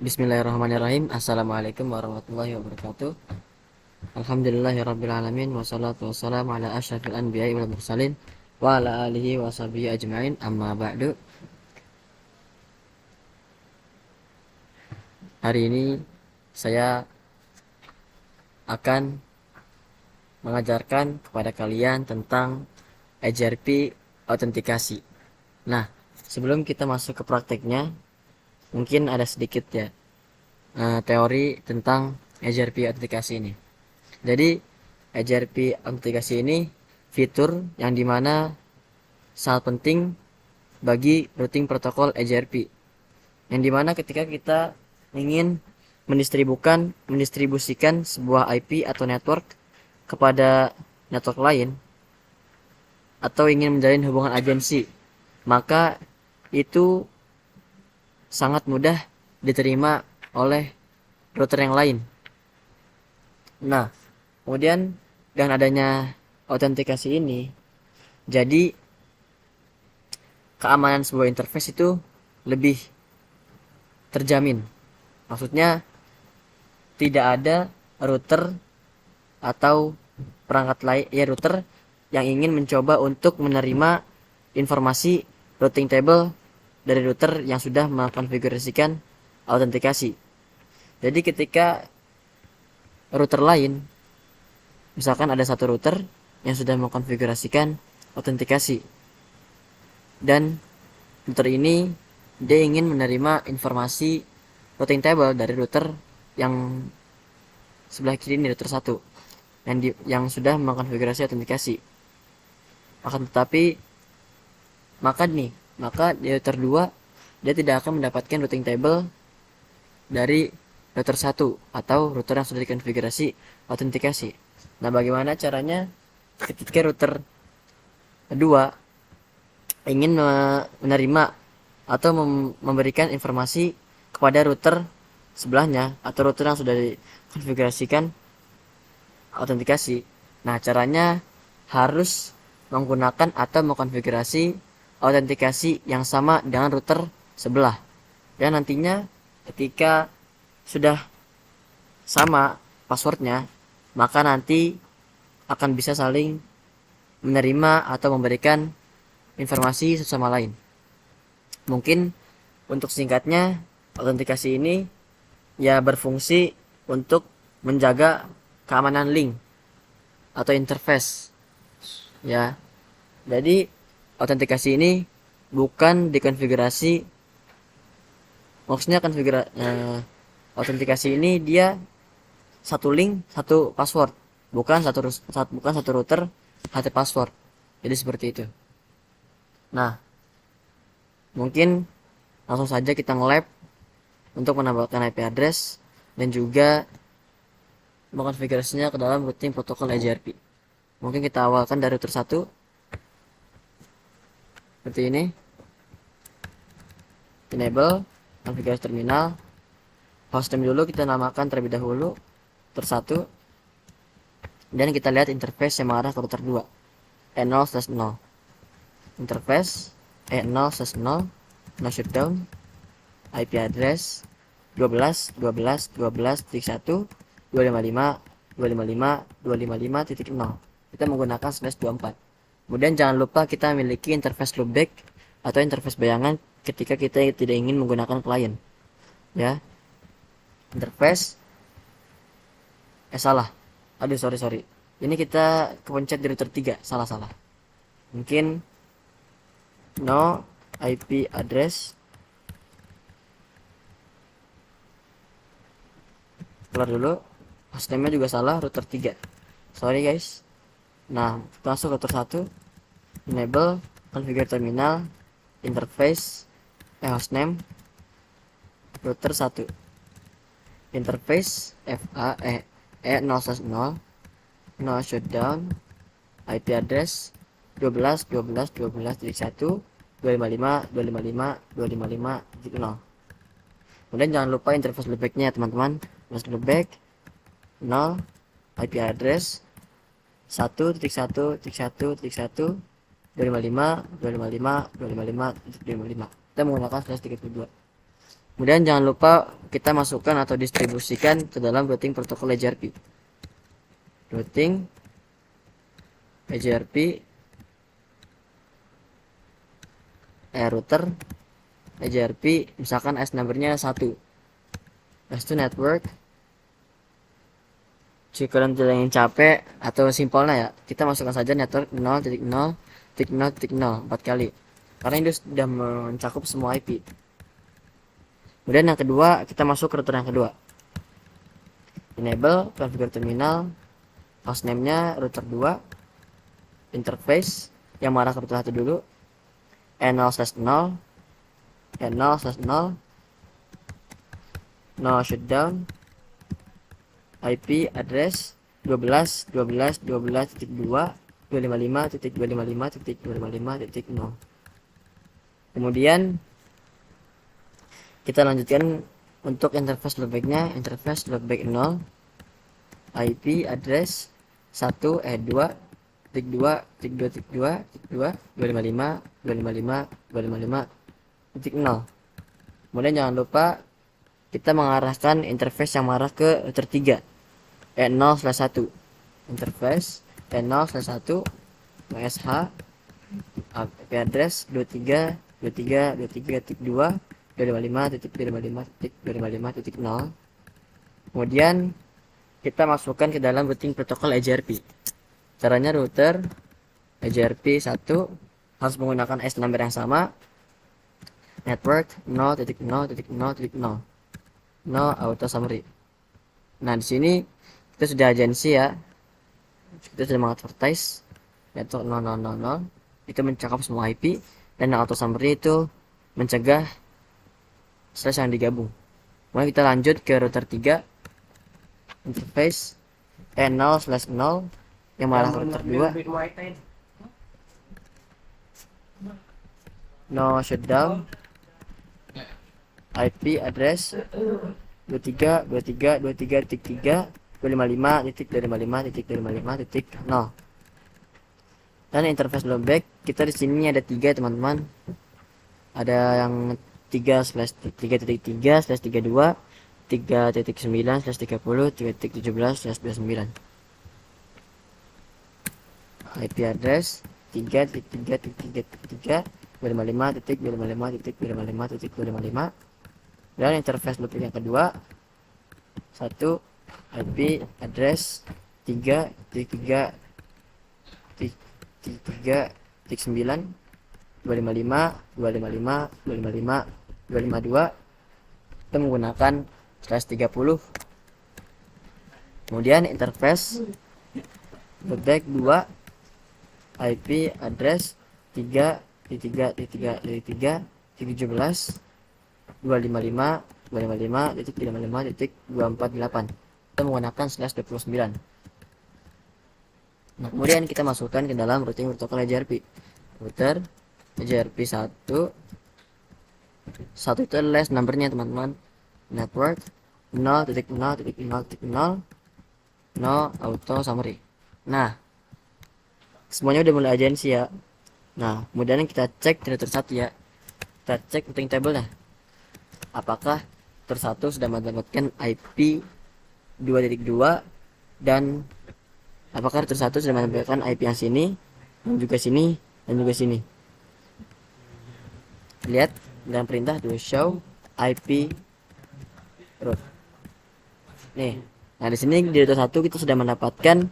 Bismillahirrahmanirrahim. Assalamualaikum warahmatullahi wabarakatuh. Alhamdulillahirrabbilalamin. Wassalatu wassalamu ala asyrafil anbiya'i wal mursalin wa ala alihi wa sahbihi ajma'in, amma ba'du. Hari ini saya akan mengajarkan kepada kalian tentang HRP autentikasi. Nah, sebelum kita masuk ke prakteknya, mungkin ada sedikit ya teori tentang HRP autentikasi ini. Jadi HRP autentikasi ini fitur yang dimana sangat penting bagi routing protokol HRP, yang dimana ketika kita ingin mendistribusikan sebuah IP atau network kepada network lain, atau ingin menjalin hubungan agensi, maka itu sangat mudah diterima oleh router yang lain. Nah, kemudian dengan adanya autentikasi ini, jadi keamanan sebuah interface itu lebih terjamin. Maksudnya tidak ada router atau perangkat lain, ya router yang ingin mencoba untuk menerima informasi routing table dari router yang sudah mengkonfigurasikan autentikasi. Jadi ketika router lain, misalkan ada satu router yang sudah mengkonfigurasikan autentikasi, dan router ini dia ingin menerima informasi routing table dari router yang sebelah kiri ini, router 1 yang sudah mengkonfigurasi autentikasi. Akan tetapi maka di router 2 dia tidak akan mendapatkan routing table dari router 1 atau router yang sudah dikonfigurasi autentikasi. Nah, bagaimana caranya ketika router 2 ingin menerima atau memberikan informasi kepada router sebelahnya atau router yang sudah dikonfigurasikan autentikasi? Nah, caranya harus menggunakan atau mengkonfigurasi autentikasi yang sama dengan router sebelah. Dan nantinya ketika sudah sama passwordnya, maka nanti akan bisa saling menerima atau memberikan informasi satu sama lain. Mungkin untuk singkatnya, autentikasi ini ya berfungsi untuk menjaga keamanan link atau interface ya. Jadi autentikasi ini bukan dikonfigurasi, maksudnya autentikasi ini dia satu link satu password, bukan satu router satu password. Jadi seperti itu. Nah, mungkin langsung saja kita nge-lab untuk menambahkan IP address dan juga mengkonfigurasinya ke dalam routing protokol HRP. Mungkin kita awalkan dari router 1 seperti ini. Enable konfigurasi terminal. Hostname dulu kita namakan terlebih dahulu router 1, dan kita lihat interface yang mengarah ke router 2 E0/0. Interface E0/0, no shutdown, IP address 12.12.12.1.255.255.255.0. Kita menggunakan /24. Kemudian jangan lupa kita memiliki interface loopback atau interface bayangan ketika kita tidak ingin menggunakan klien ya. Interface salah, sorry, ini kita kepencet di router 3, salah, mungkin no IP address, keluar dulu. Hostname juga salah, router 3, sorry guys. Nah, kita masuk router 1, enable configure terminal, interface hostname router 1, interface E0/0, no shutdown, IP address 12.12.12.1.255.255.255.0. Kemudian jangan lupa interface loopbacknya teman-teman. Interface loopback 0, IP address 1.1.1.255.255.255.255. Kita menggunakan /32. Kemudian jangan lupa kita masukkan atau distribusikan ke dalam routing protokol EJRP. Routing EJRP router EJRP, misalkan S numbernya 1, S2 network. Jika kalian tidak ingin capek atau simpelnya ya, kita masukkan saja network 0.0.0.0 4 kali, karena ini sudah mencakup semua IP. Kemudian yang kedua, kita masuk ke router yang kedua. Enable configure terminal, hostname-nya router 2, interface yang mengarah ke router 1 dulu, N0/0, N0/0, no shutdown, IP address 12.12.12.2.255.255.255.0. Kemudian kita lanjutkan untuk interface loopback-nya, interface loopback 0, IP address 1 2 tik 2 tik 2 tik 2 tik 2 255 255 255.0. Kemudian jangan lupa kita mengarahkan interface yang mengarah ke router 3, N0/1, interface N0/1 MSH IP address 23.23.2.255.255.255.0. Kemudian kita masukkan ke dalam routing protokol EJRP. Caranya router EJRP 1 harus menggunakan S number yang sama, network 0.0.0.0, no auto summary. Nah, di sini kita sudah agensi ya, kita sudah mengadvertise network 0000, itu mencakup semua IP, dan auto summary itu mencegah slash yang digabung. Kemudian kita lanjut ke router 3, interface N0/0 yang mengarah ke router 2, no shutdown, IP address 23.23.3.255.255.255.0. Dan interface loopback kita di sini ada 3 teman-teman. Ada yang 3/3.3/32, 3.9/30, 3.17/29. IP address 3.3.3.3.255.255.255.255. Dan interface loopback yang kedua 1 IP address 3.3.3.9 255 255 255 252 kita menggunakan /30. Kemudian interface loopback 2 IP address 3.3.3.3.17 255 255.355.248 kita menggunakan /29. Nah, kemudian kita masukkan ke dalam routing protokol EJRP. Router EJRP 1 itu adalah numbernya teman-teman, network 0.0.0.0 no auto summary. Nah, semuanya udah mulai agensi ya. Nah, kemudian kita cek di router 1 ya, kita cek routing table nya apakah router 1 sudah mendapatkan IP 2.2 dan apakah router 1 sudah mendapatkan IP yang sini dan juga sini dan juga sini. Lihat dalam perintah do show IP route. Nih, nah di sini di router 1 kita sudah mendapatkan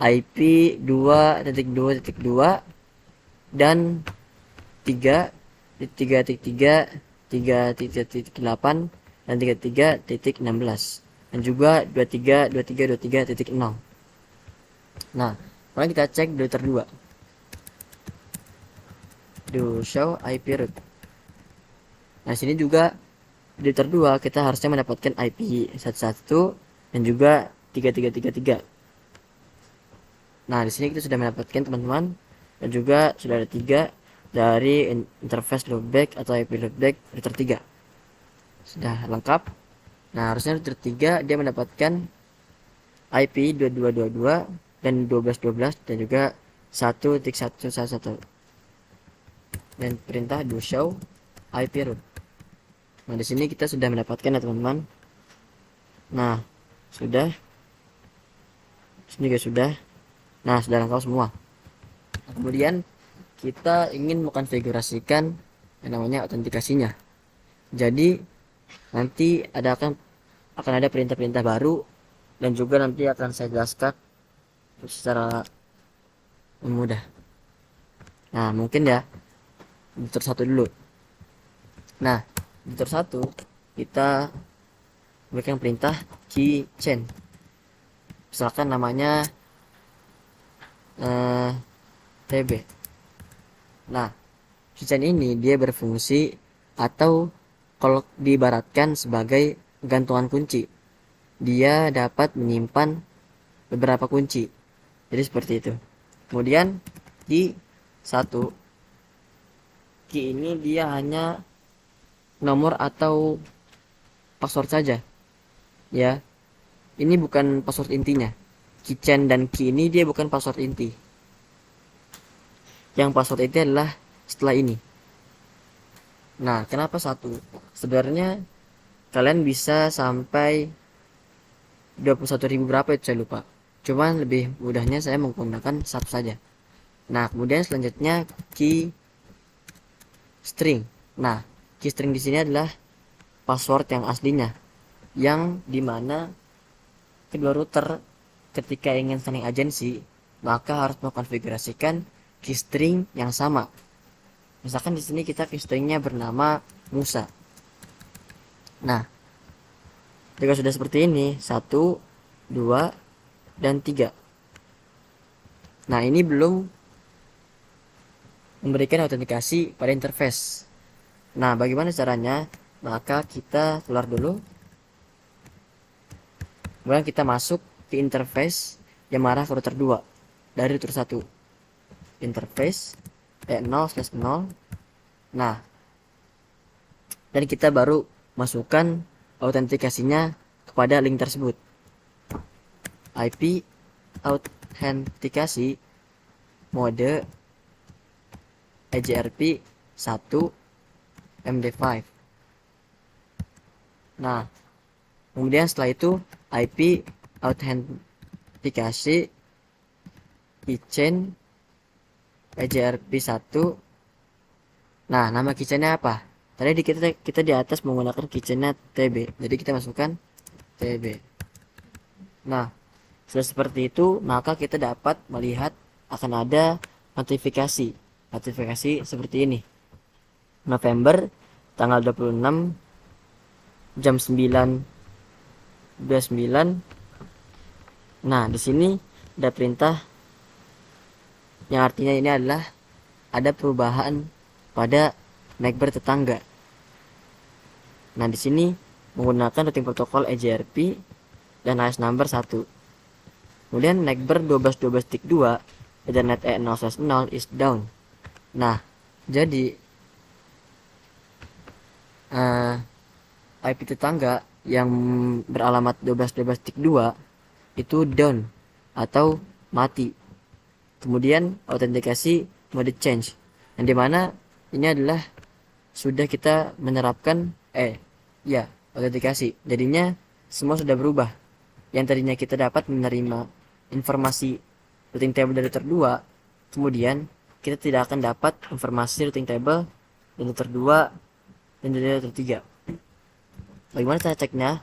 IP 2.2.2 dan 3.3.3 3.8 dan 33.16 dan juga 23.23.23.0. Nah, mari kita cek di router 2. Do show IP route. Nah, sini juga di router 2 kita harusnya mendapatkan IP 11 dan juga 3333. Nah, di sini kita sudah mendapatkan teman-teman, dan juga sudah ada 3 dari interface loopback atau IP loopback router 3. Sudah lengkap. Nah, harusnya router 3 dia mendapatkan IP 2222 dan 1212 dan juga 1.111 dan perintah do show IP route. Nah, di sini kita sudah mendapatkan ya teman-teman. Nah, sudah. Sini juga sudah. Nah, sudah lengkap semua. Nah, kemudian kita ingin mengkonfigurasikan yang namanya autentikasinya. Jadi nanti akan ada perintah-perintah baru, dan juga nanti akan saya jelaskan secara mudah. Nah, mungkin ya editor 1 dulu. Nah, editor 1 kita berikan perintah keychain. Misalkan namanya TB. Nah, keychain ini dia berfungsi atau kalau diibaratkan sebagai gantungan kunci. Dia dapat menyimpan beberapa kunci. Jadi seperti itu. Kemudian key 1, key ini dia hanya nomor atau password saja. Ya, ini bukan password intinya. Keychain dan key ini dia bukan password inti. Yang password inti adalah setelah ini. Nah, kenapa 1? Sebenarnya kalian bisa sampai 21.000 berapa itu saya lupa. Cuman lebih mudahnya saya menggunakan 1 saja. Nah, kemudian selanjutnya key string. Nah, key string di sini adalah password yang aslinya, yang dimana kedua router ketika ingin saling agensi maka harus mengkonfigurasikan key string yang sama. Misalkan di sini kita key stringnya bernama Musa. Nah, jika sudah seperti ini 1, 2, dan 3. Nah, ini belum memberikan autentikasi pada interface. Nah, bagaimana caranya? Maka kita keluar dulu, kemudian kita masuk ke interface yang mengarah ke router 2 dari router 1. Interface 0/0. Nah, dan kita baru masukkan autentikasinya kepada link tersebut. IP autentikasi mode EJRP 1 MD5. Nah, kemudian setelah itu IP autentikasi keychain EJRP 1. Nah, nama keychainnya apa? Tadi kita di atas menggunakan keychainnya TB, jadi kita masukkan TB. Nah, sudah seperti itu, maka kita dapat melihat akan ada notifikasi seperti ini. November tanggal 26 jam 9:29. Nah, di sini ada perintah yang artinya ini adalah ada perubahan pada MacBook tetangga. Nah, di sini menggunakan routing protokol EJRP dan AS number 1. Kemudian MacBook 12.12.2 Ethernet E0/0 is down. Nah, jadi IP tetangga yang beralamat 12.12.2 itu down atau mati. Kemudian autentikasi mode change, yang dimana ini adalah sudah kita menerapkan autentikasi, jadinya semua sudah berubah. Yang tadinya kita dapat menerima informasi routing table dari router 2, kemudian kita tidak akan dapat informasi routing table dari router 2 dan dari router 3. Bagaimana cara ceknya?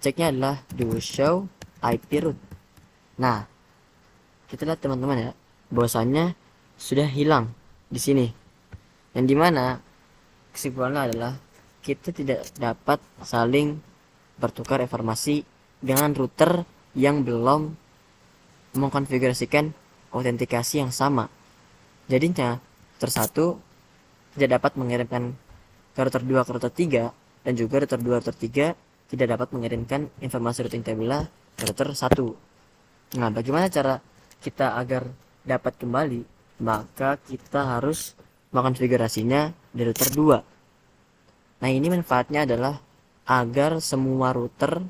Ceknya adalah do show IP root. Nah, kita lihat teman-teman ya, bahwasannya sudah hilang di sini. Yang dimana kesimpulannya adalah kita tidak dapat saling bertukar informasi dengan router yang belum mengkonfigurasikan autentikasi yang sama. Jadinya router 1 tidak dapat mengirimkan ke router 2 ke router 3, dan juga router 2 router 3 tidak dapat mengirimkan informasi routing table ke router 1. Nah, bagaimana cara kita agar dapat kembali? Maka kita harus mengkonfigurasinya di router 2. Nah, ini manfaatnya adalah agar semua router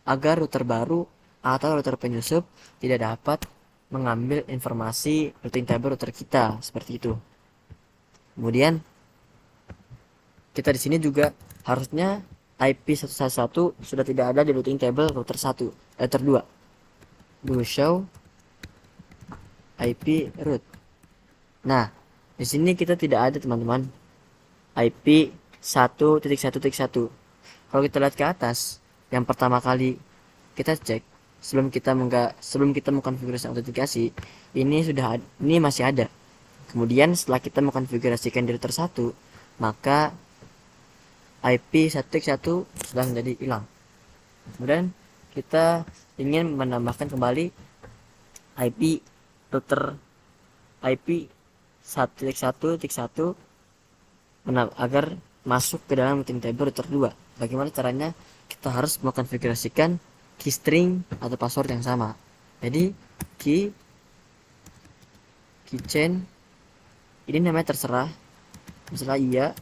router baru atau router penyusup tidak dapat mengambil informasi routing table router kita, seperti itu. Kemudian kita di sini juga harusnya IP111 sudah tidak ada di routing table router 2. Do show IP root. Nah, di sini kita tidak ada teman-teman IP 1.1.1. Kalau kita lihat ke atas, yang pertama kali kita cek sebelum kita mengkonfigurasi autentikasi, ini masih ada. Kemudian setelah kita mengkonfigurasikan di router 1, maka IP 1.1 sudah menjadi hilang. Kemudian kita ingin menambahkan kembali IP router IP 1.1.1 agar masuk ke dalam routing table router 2. Bagaimana caranya? Kita harus mengkonfigurasikan key string atau password yang sama. Jadi keychain ini namanya terserah, misalnya iya,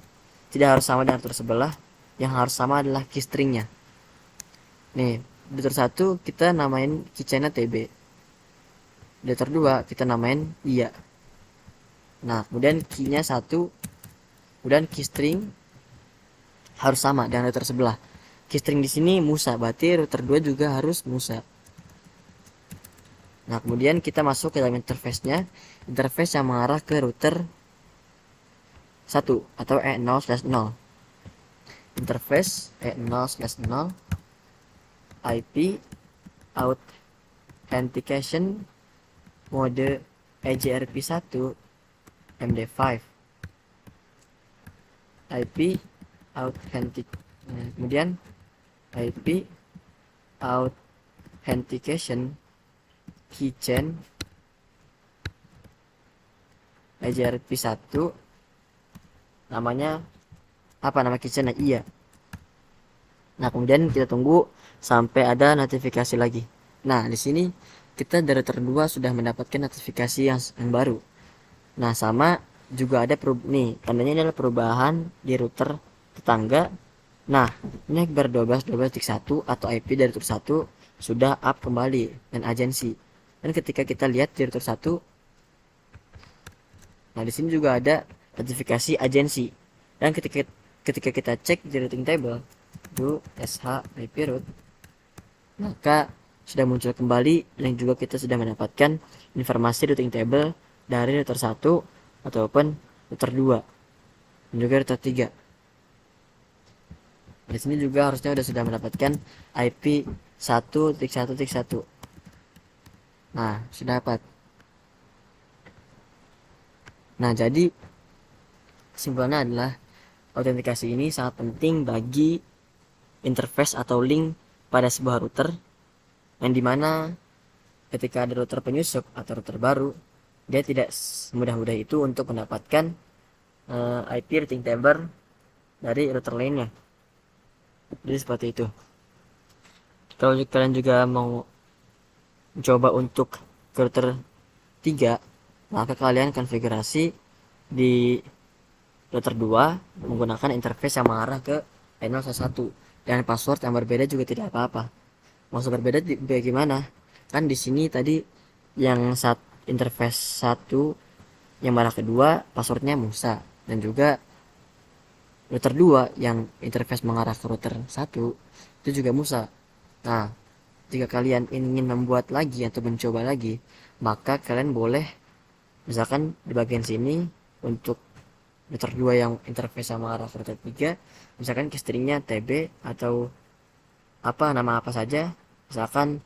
tidak harus sama dengan router sebelah, yang harus sama adalah key stringnya. Nih, di router 1 kita namain keychainnya TB, di router 2 kita namain iya. Nah, kemudian keynya 1, kemudian key string harus sama dengan router sebelah. Key string di sini Musa, berarti router 2 juga harus Musa. Nah, kemudian kita masuk ke dalam interface-nya, interface yang mengarah ke router 1 atau E0/0. Interface E0/0 IP authentication mode EJRP1 MD5 IP kemudian IP authentication keychain EJRP1 namanya apa, nama keychainnya iya. Nah, kemudian kita tunggu sampai ada notifikasi lagi. Nah, di sini kita dari router 2 sudah mendapatkan notifikasi yang baru. Nah, sama juga ada nih, tandanya adalah perubahan di router tetangga. Nah, ini bar 12.12.1 atau IP dari router 1 sudah up kembali dan agensi. Dan ketika kita lihat di router 1, nah di sini juga ada notifikasi agensi. Dan ketika kita cek di routing table do sh IP root, maka sudah muncul kembali dan juga kita sudah mendapatkan informasi routing table dari router 1 ataupun router 2 dan juga router 3. Di sini juga harusnya sudah mendapatkan IP 1.1.1. Nah, sudah dapat. Nah, jadi kesimpulannya adalah autentikasi ini sangat penting bagi interface atau link pada sebuah router, yang dimana ketika ada router penyusup atau router baru, dia tidak semudah-mudah itu untuk mendapatkan IP routing table dari router lainnya. Jadi seperti itu. Kalau kalian juga mau mencoba untuk ke router 3, maka kalian konfigurasi di router 2 menggunakan interface yang mengarah ke E0/1 dan password yang berbeda juga tidak apa-apa. Maksud berbeda bagaimana? Kan di sini tadi yang interface 1 yang mengarah ke 2 passwordnya Musa, dan juga router 2 yang interface mengarah ke router 1 itu juga Musa. Nah, jika kalian ingin membuat lagi atau mencoba lagi, maka kalian boleh misalkan di bagian sini untuk router 2 yang interface sama arah router 3, misalkan key stringnya TB atau nama apa saja, misalkan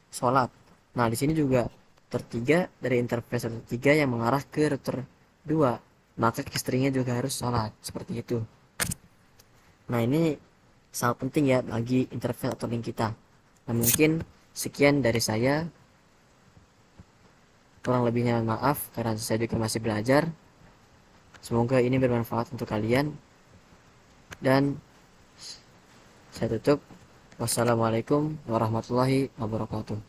sholat. Nah, di sini juga router 3 dari interface router 3 yang mengarah ke router 2, maka key stringnya juga harus sholat, seperti itu. Nah, ini sangat penting ya bagi interface atau link kita. Nah, mungkin sekian dari saya, kurang lebihnya maaf karena saya juga masih belajar. Semoga ini bermanfaat untuk kalian, dan saya tutup. Wassalamualaikum warahmatullahi wabarakatuh.